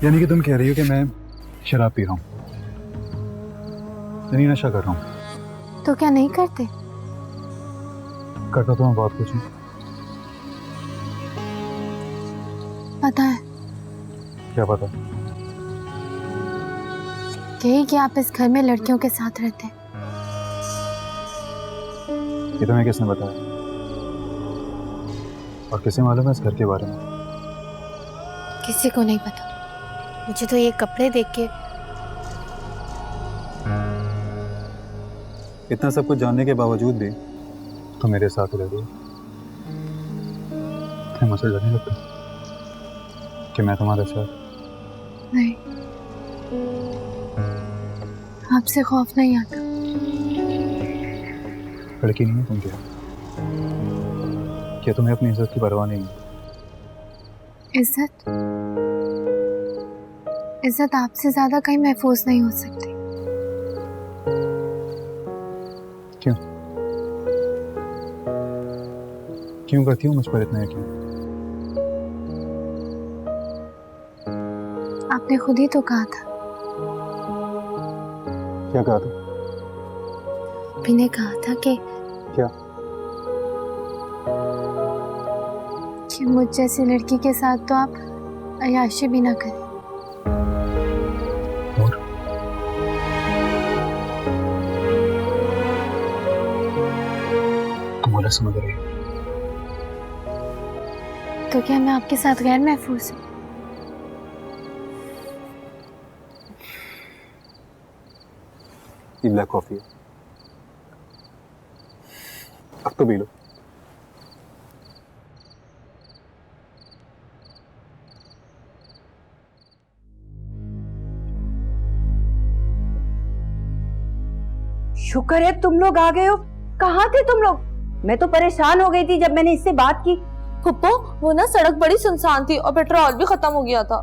यानी कि तुम कह रही हो कि मैं शराब पी रहा हूँ, यानी नशा कर रहा हूँ? तो क्या नहीं करते? करता तो मैं बहुत कुछ हूँ। पता है क्या पता? यही कि आप इस घर में लड़कियों के साथ रहते हैं। ये तुम्हें किसने बताया और किसे मालूम है इस घर के बारे में? किसी को नहीं पता। मुझे तो ये कपड़े देख के इतना सब कुछ जानने के बावजूद भी तुम मेरे साथ रह रही हो। तुम्हें मुझसे डर नहीं लगता कि मैं तुम्हारे साथ? नहीं, आपसे खौफ नहीं आता। लड़की नहीं है तुम? क्या तुम्हें अपनी इज्जत की परवाह नहीं है? इज्जत इज्जत आपसे ज्यादा कहीं महफूज नहीं हो सकती। क्यों क्यों करती हूँ मुझ पर इतना यकीन? आपने खुद ही तो कहा था। क्या कहा था? अभी ने कहा था कि क्या? मुझ जैसी लड़की के साथ तो आप अय्याशी भी ना करें। और तुम बोला समझ रही हो? तो क्या मैं आपके साथ गैर महफूज हूँ? ये ब्लैक कॉफी है, अब तो पी लो। शुक्र है तुम लोग आ गए हो। कहाँ थे तुम लोग? मैं तो परेशान हो गई थी जब मैंने इससे बात की। फुप्पो, वो ना सड़क बड़ी सुनसान थी और पेट्रोल भी खत्म हो गया था।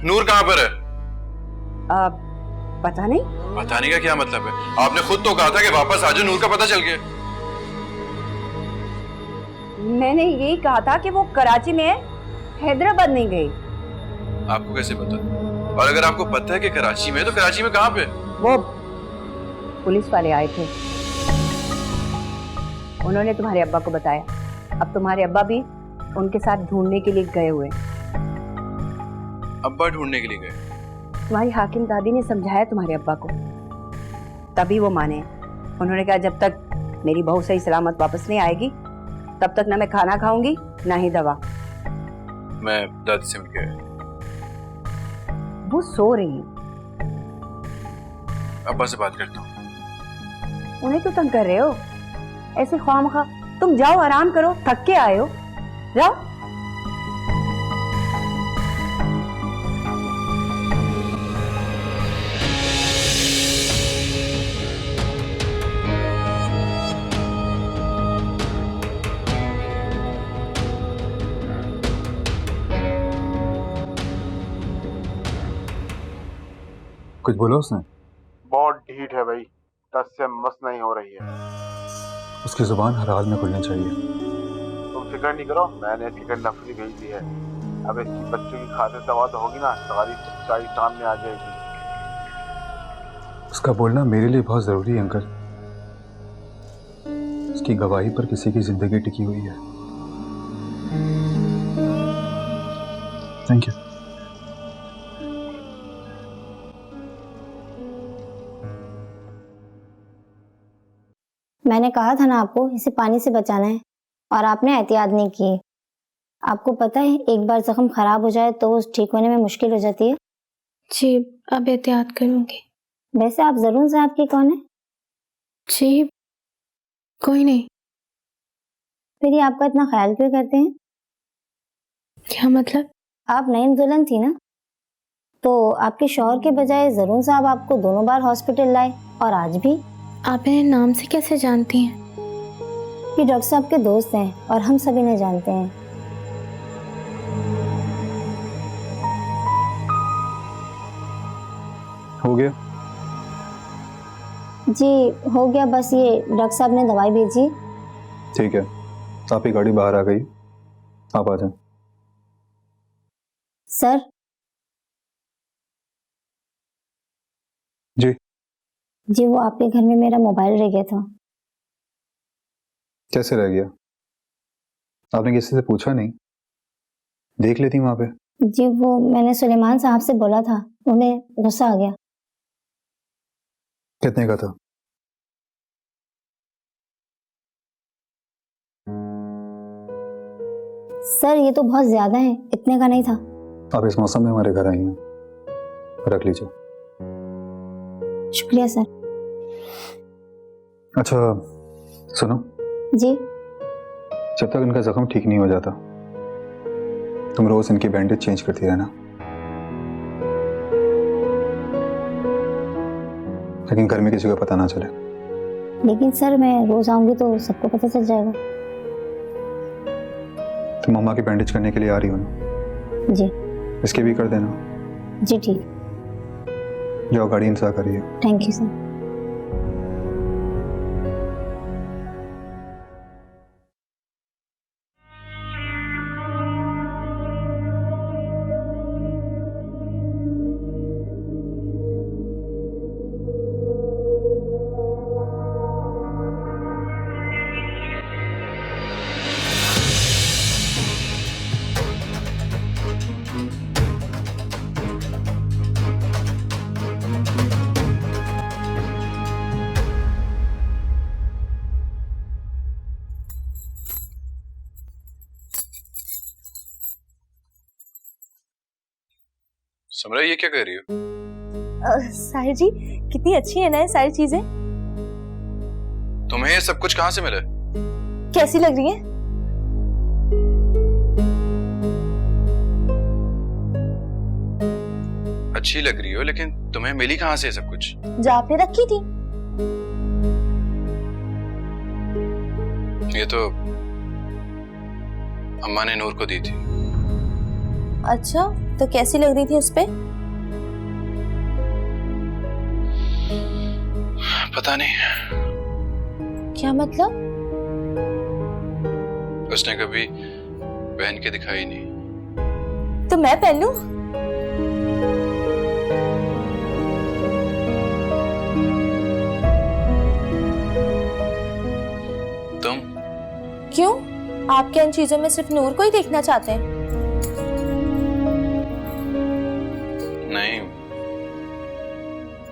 नूर कहाँ पर है? पता नहीं। बताने का क्या मतलब है? आपने खुद तो कहा था कि वापस आ जाओ, नूर का पता चल गया। मैंने यही कहा था कि वो कराची में है, हैदराबाद नहीं गई। आपको कैसे पता? और अगर आपको पता है कि कराची में है, तो कराची में कहाँ पे? वो पुलिस वाले आए थे, उन्होंने तुम्हारे अब्बा को बताया। अब तुम्हारे अब्बा भी उनके साथ ढूंढने के लिए गए हुए। अब्बा ढूंढने के लिए गए? तुम्हारी हाकिम दादी ने समझाया तुम्हारे अब्बा को, तभी वो माने। उन्होंने कहा जब तक मेरी बहू सही सलामत वापस नहीं आएगी तब तक ना मैं खाना खाऊंगी ना ही दवा। मैं दादी से मिल के आया। वो सो रही है। अब्बा से बात करता हूँ। उन्हें तो तंग कर रहे हो ऐसे ख्वामखा। तुम जाओ आराम करो, थक के आए हो, जाओ। कुछ बोला उसने? बहुत ढीठ है भाई, टस से मस नहीं हो रही है। उसकी जुबान हर हाल में खुलनी चाहिए। तुम फिक्र नहीं करो, मैंने इसकी कल नफरी भेज दी है। अब इसकी बच्चों की खातिर दवा तो होगी ना, सारी सच्चाई सामने आ जाएगी। उसका बोलना मेरे लिए बहुत जरूरी है अंकल। उसकी गवाही पर किसी की जिंदगी टिकी हुई है। Thank you. मैंने कहा था ना आपको इसे पानी से बचाना है और आपने एहतियात नहीं की। आपको पता है एक बार जख्म खराब हो जाए तो उस ठीक होने में मुश्किल हो जाती है। जी, अब एहतियात करूंगी। वैसे आप जरून साहब की कौन है? जी, कोई नहीं। फिर ये आपका इतना ख्याल क्यों करते हैं? क्या मतलब? आप नईम दुल्हन थी ना, तो आपके शौहर के बजाय जरून साहब आपको दोनों बार हॉस्पिटल लाए और आज भी। आप इन्हें नाम से कैसे जानती हैं? ये डॉक्टर साहब के दोस्त हैं और हम सभी ने जानते हैं। हो गया? जी हो गया, बस ये डॉक्टर साहब ने दवाई भेजी। ठीक है, आपकी गाड़ी बाहर आ गई, आप आ जाएं। सर जी वो आपके घर में मेरा मोबाइल रह गया था। कैसे रह गया? आपने किसी से पूछा नहीं? देख लेती वहां पे। जी वो मैंने सुलेमान साहब से बोला था, उन्हें गुस्सा आ गया। कितने का था? सर ये तो बहुत ज्यादा है, इतने का नहीं था। आप इस मौसम में हमारे घर आई हैं, रख लीजिए। शुक्रिया सर। अच्छा सुनो, जी जब तक इनका जख्म ठीक नहीं हो जाता तुम रोज इनकी बैंडेज चेंज करती रहना, लेकिन घर में किसी को पता ना चले। लेकिन सर मैं रोज आऊंगी तो सबको पता चल जाएगा। तुम मम्मा की बैंडेज करने के लिए आ रही हो ना? जी इसके भी कर देना। जी ठीक, जाओ गाड़ी इंतजार करिए। Thank you sir. समरा, ये क्या कर रही हो? साहिर जी कितनी अच्छी है ना ये सारी चीजें। तुम्हें ये सब कुछ कहाँ से मिला? कैसी लग रही है? अच्छी लग रही हो, लेकिन तुम्हें मिली कहाँ से ये सब कुछ? जहाँ पे रखी थी। ये तो अम्मा ने नूर को दी थी। अच्छा तो कैसी लग रही थी उस पे? पता नहीं, क्या मतलब? उसने कभी पहन के दिखाई नहीं। तो मैं पहन लूं? तुम? क्यों? आप क्या इन चीजों में सिर्फ नूर को ही देखना चाहते हैं? नहीं,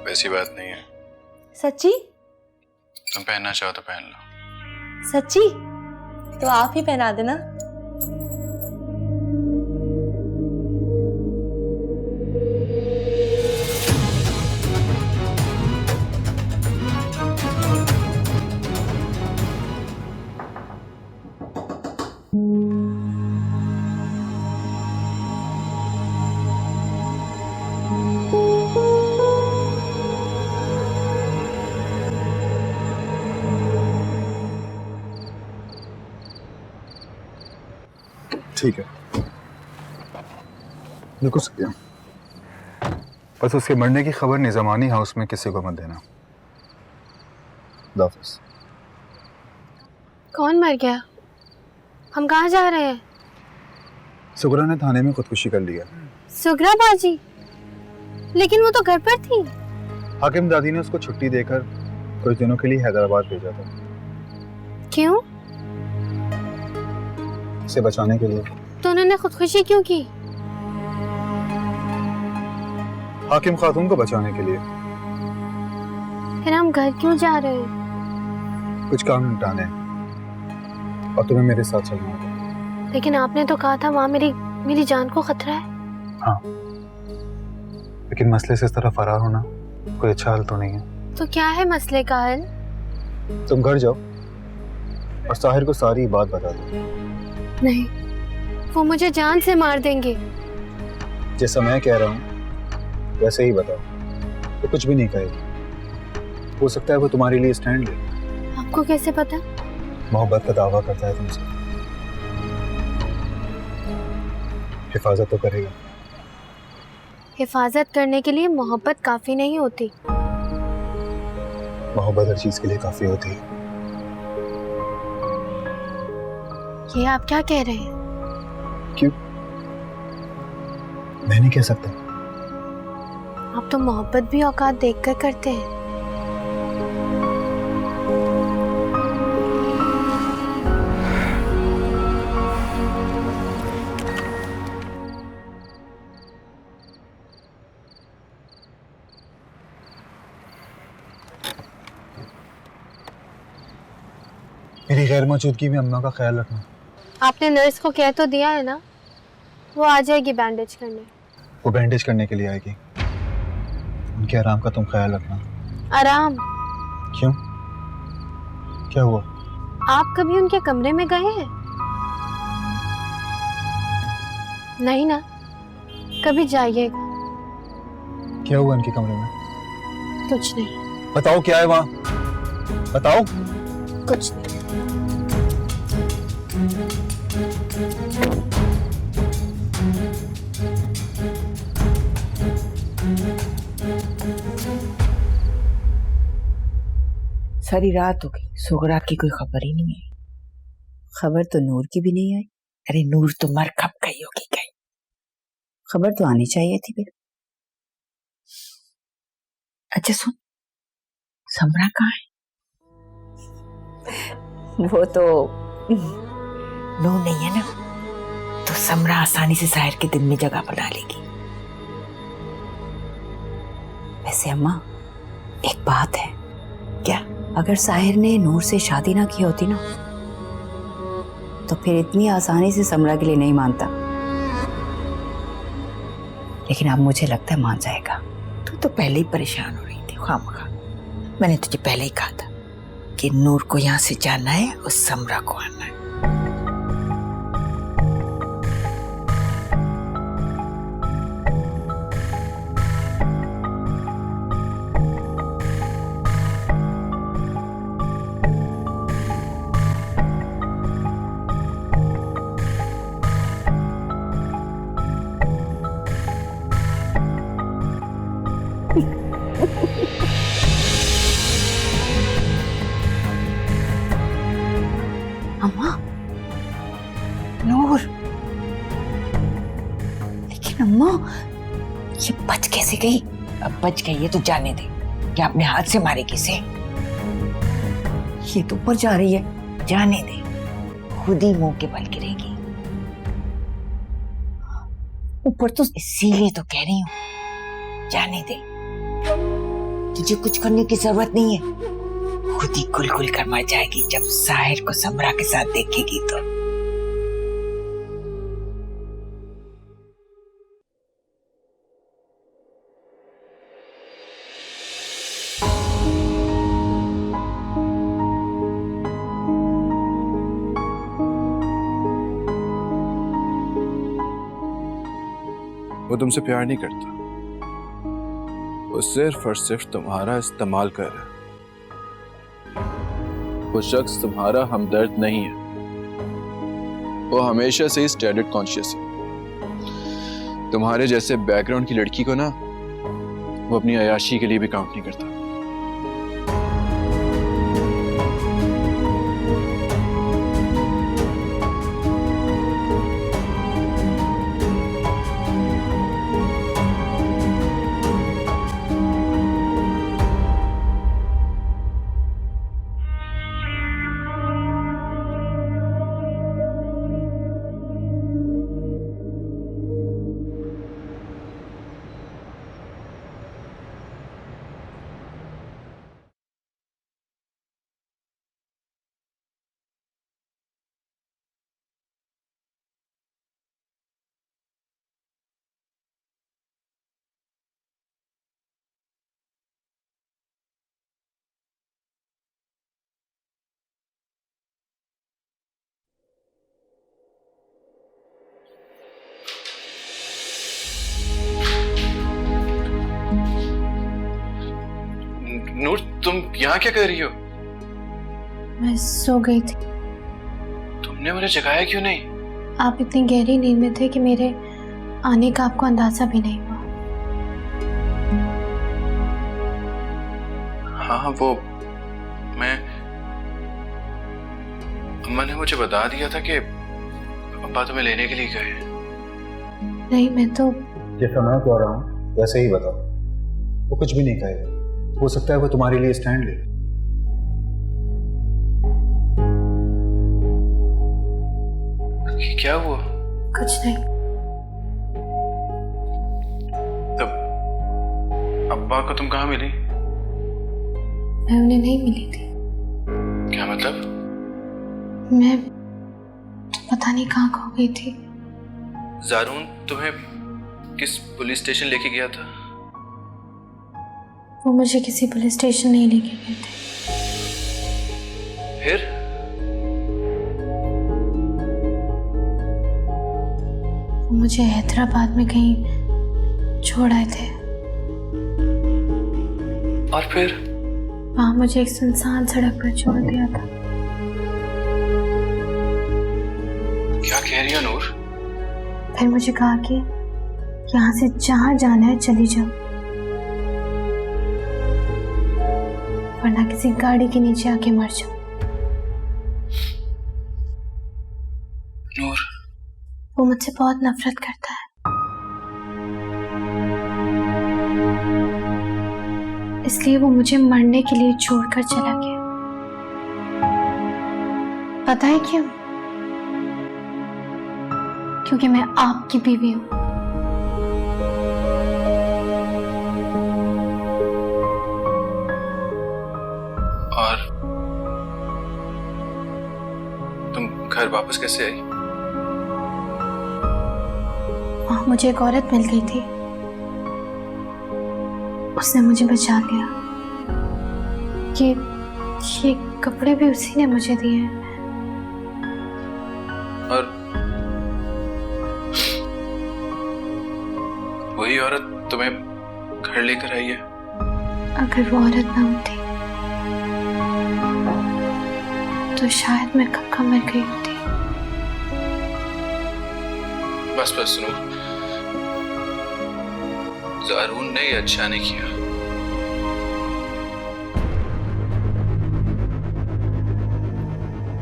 वैसी बात नहीं है। सच्ची? तुम पहनना चाहो तो पहन लो। सच्ची? तो आप ही पहना देना। ठीक है, बिल्कुल सही है। बस उसके मरने की खबर निजामानी हाउस में किसी को मत देना। हाफिज। कौन मर गया? हम कहाँ जा रहे हैं? सुगरा ने थाने में खुदकुशी कर लिया। सुगरा बाजी? लेकिन वो तो घर पर थी। हाकिम दादी ने उसको छुट्टी देकर कुछ दिनों के लिए हैदराबाद भेजा था। क्यों? उसे बचाने के लिए। तो उन्होंने खुदकुशी क्यों की? हाकिम खातून को बचाने के लिए। फिर हम घर क्यों जा रहे हैं? कुछ काम निपटाने हैं और तुम्हें मेरे साथ चलना होगा। लेकिन आपने तो कहा था वहाँ मेरी जान को खतरा है। हाँ, लेकिन मसले से इस तरह फरार होना कोई अच्छा हल तो नहीं है। तो क्या है मसले का हल? तुम घर जाओ और साहिर को सारी बात बता दो। नहीं, वो मुझे जान से मार देंगे। जैसा मैं कह रहा हूँ वैसे ही बताओ, वो कुछ भी नहीं कहेगी। हो सकता है वो तुम्हारे लिए स्टैंड ले। आपको कैसे पता? मोहब्बत का दावा करता है तुमसे। हिफाजत तो करेगा। हिफाजत करने के लिए मोहब्बत काफी नहीं होती। मोहब्बत हर चीज के लिए काफी होती है। ये आप क्या कह रहे हैं? क्यों? मैं नहीं कह सकता। आप तो मोहब्बत भी औकात देखकर करते हैं। मेरी गैर मौजूदगी में अम्मा का ख्याल रखना। आपने नर्स को कह तो दिया है ना, वो आ जाएगी बैंडेज करने। वो बैंडेज करने के लिए आएगी, उनके आराम का तुम ख्याल रखना। आराम? क्यों, क्या हुआ? आप कभी उनके कमरे में गए हैं? नहीं ना, कभी जाइएगा। क्या हुआ उनके कमरे में? कुछ नहीं। बताओ क्या है वहाँ, बताओ। कुछ नहीं। सारी रात हो गई, सुगरा की कोई खबर ही नहीं है। खबर तो नूर की भी नहीं आई। अरे नूर तो मर खप गई होगी कहीं, खबर तो आनी चाहिए थी फिर। अच्छा सुन, समरा कहाँ है? वो तो नूर नहीं है ना, तो समरा आसानी से साहिर के दिल में जगह बना लेगी। वैसे अम्मा एक बात है, क्या अगर साहिर ने नूर से शादी ना की होती ना, तो फिर इतनी आसानी से समरा के लिए नहीं मानता। लेकिन अब मुझे लगता है मान जाएगा। तू तो पहले ही परेशान हो रही थी खामखा। मैंने तुझे पहले ही कहा था कि नूर को यहाँ से जाना है और समरा को आना है। अम्मा, नूर, लेकिन अम्मा ये बच कैसे गई? अब बच गई है तो जाने दे, क्या अपने हाथ से मारे किसे? ये तो ऊपर जा रही है, जाने दे, खुद ही मुंह के बल गिरेगी। ऊपर तो इसीलिए तो कह रही हूँ, जाने दे, तुझे कुछ करने की जरूरत नहीं है, खुद ही कुल कुल कर मर जाएगी जब साहिर को समरा के साथ देखेगी तो। वो तुमसे प्यार नहीं करता, वो सिर्फ और सिर्फ तुम्हारा इस्तेमाल कर रहा है। वो शख्स तुम्हारा हमदर्द नहीं है, वो हमेशा से ही स्टैंडर्ड कॉन्शियस है। तुम्हारे जैसे बैकग्राउंड की लड़की को ना वो अपनी अयाशी के लिए भी काउंट नहीं करता। नूर, तुम यहाँ क्या कर रही हो? मैं सो गई थी। तुमने मुझे जगाया क्यों नहीं? आप इतनी गहरी नींद में थे कि मेरे आने का आपको अंदाजा भी नहीं हुआ। हाँ, वो मैं, अम्मा ने मुझे बता दिया था कि अब्बा तुम्हें लेने के लिए गए। नहीं, मैं तो जैसा मैं कह रहा हूँ वैसे ही बताओ। वो कुछ भी नहीं कहेगा, हो सकता है वो तुम्हारे लिए स्टैंड ले। क्या हुआ? कुछ नहीं। तब अब्बा को तुम कहाँ मिली? मैं उन्हें नहीं मिली थी। क्या मतलब? मैं पता नहीं कहाँ खो गई थी। ज़ारून तुम्हें किस पुलिस स्टेशन लेके गया था? वो मुझे किसी पुलिस स्टेशन नहीं लेके गए थे। फिर? वो मुझे हैदराबाद में कहीं छोड़ आए थे। और फिर? वहां मुझे एक सुनसान सड़क पर छोड़ दिया था। क्या कह रही हो नूर? फिर मुझे कहा कि यहाँ से जहां जाना है चली जाओ, वरना किसी गाड़ी के नीचे आके मर जाओ। नूर, वो मुझसे बहुत नफरत करता है, इसलिए वो मुझे मरने के लिए छोड़कर चला गया। पता है क्यों? क्योंकि मैं आपकी बीवी हूं। और तुम घर वापस कैसे आई? वहां मुझे एक औरत मिल गई थी, उसने मुझे बचा लिया। ये कपड़े भी उसी ने मुझे दिए हैं। और वही औरत तुम्हें घर लेकर आई है? अगर वो औरत ना होती तो शायद मैं कब का मर गई होती। बस बस सुनो, ज़ारून ने ये अच्छा नहीं किया।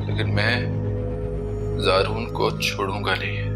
लेकिन मैं ज़ारून को छोड़ूंगा नहीं।